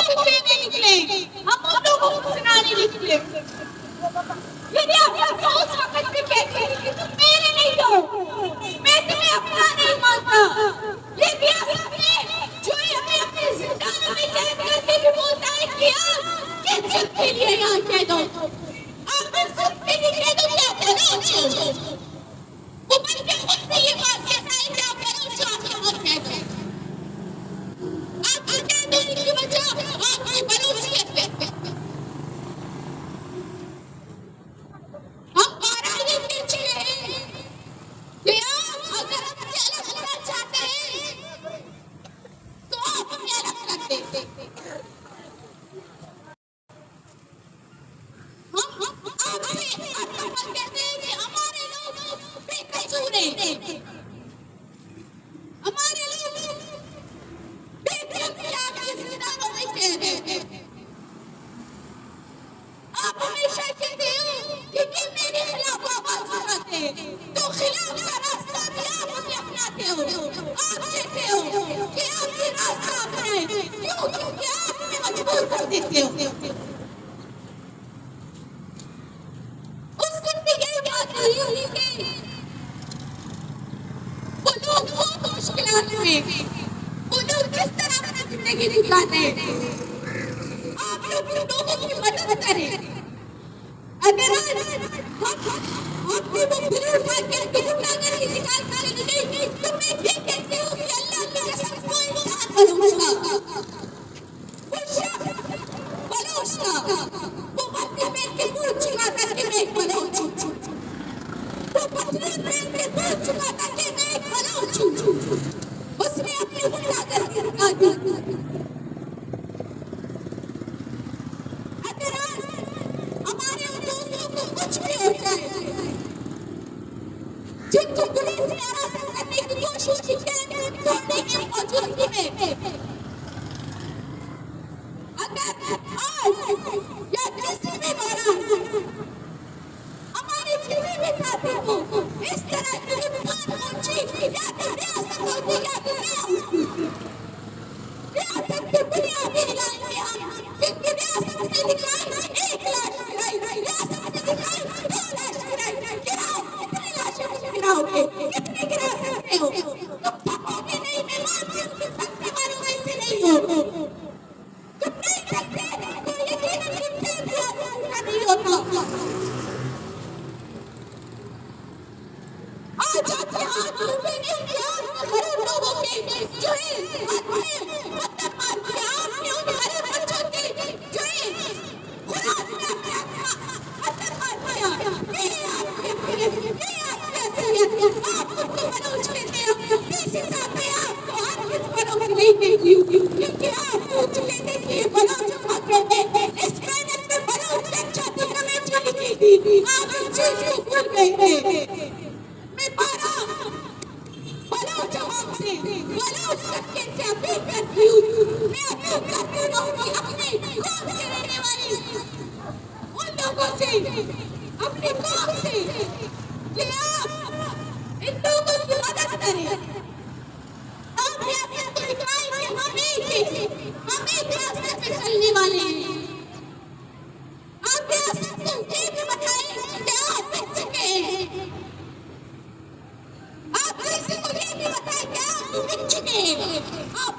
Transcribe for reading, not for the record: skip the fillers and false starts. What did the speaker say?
को कहने निकले, हम उन लोगों को सुनाने निकले। यदि आप सबको उस वक्त भी कहते कि तुम मेरे नहीं हो, मैं तुम्हें अपना नहीं मानता, ये भी आप सबने जो हमें अपने जिंदगी में कैद करके भी बोलता है कि आप किस चीज के लिए यहाँ कह दो, आप इस चीज के लिए कह दो क्या करो। वो बन के खुद से ये बात कहता है कि आप करो जो आपके मत कह दो। आप कह दो इनकी वजह आपकी बलोचियत पे। हम बारह ये पीछे हैं कि आप अगर हमसे अलग होना चाहते हैं तो आप हमें अलग कर देते। हम आपसे कहते हैं कि हमारे लोग बेकसूर हैं, हमारे लोग बेकसूर आपकी जिंदगी में कह रहे हैं। आप हमेशा कहते हो कि मेरे खिलाफ आवाज उठाते हैं, तो खिलाफ का रास्ता भी आप हमें अपनाते हो। आप कहते हो कि आपके रास्ता अपनाए, क्यों? क्योंकि आप हमें मजबूर कर देते हो। उस दिन भी यही बात नहीं हुई कि वो लोग बहुत मुश्किलात में, वो लोग किस तरह अपनी जिंदगी गुजारते हैं। आप लोग लोगों की मदद करें। अगर आज आपने वो बुजुर्ग के गुंडागर्दी निकाल कर नहीं, तो मैं ये कहती हूँ कि अल्लाह की कसम कोई इंसान बलोच का, वो शख्स बलोच का, वो अपने पेट के दूर चुका करके मैं एक बलोच हूँ, वो अपने पेट के दूर चुका करके मैं एक बलोच हूँ। उसने अपनी गुंडागर्दी निकाल दी। अगर आज हमारे दोस्तों को कुछ भी हो जाए, जिनको पुलिस ने हिरासत करने की कोशिश की है तोड़ने की मौजूदगी में, अगर आज या किसी भी दौरान हमारे किसी भी साथी को इस तरह की नुकसान पहुंची या फिर रियासत होती या फिर रियासत की बुनियादी इलाके हम जिनकी रियासत ने दिखाई 1 लाश गिराई, रियासत ने दिखाई 2 लाश गिराई, गिराओ कितनी लाशें गिराओगे, कितने गिरा सकते हो? तुम थकोगे नहीं, मैं मानती हूँ कि थकने वालों में से नहीं हो, तुम नहीं थकते तो यकीनन तुमसे भी आगे नहीं होता। आज आपके हाथ डूबे नहीं कि आपने गरीब लोगों के जो है पत्थर मार दिया, आपने उन गरीब बच्चों के जो है खुराक में अपने पत्थर मार दिया। ये आपकी असलियत, आप खुद को बलोच लेते हो, इस हिसाब में आपको हर किस बलोच नहीं कहती हूँ, क्योंकि आप पूछ लेते कि ये बलोच मत कहते, इस मेहनत में बलोच से अच्छा दुनिया में चली गई थी, आप इस चीज को भूल गए थे। मैं 12 बलोच से बलोच सबके से अपील करती हूँ, मैं अपील करती हूँ कि अपने कौम से रहने वाली उन लोगों से, अपने कौम से कि आप इन लोगों की मदद करें। आप रियासत को दिखाएं कि हम एक रास्ते पे चलने वाले हैं। आप रियासत को ये भी बताएं कि आप बच चुके हैं। आप किसी को ये भी बताएं कि आप बच चुके हैं। आप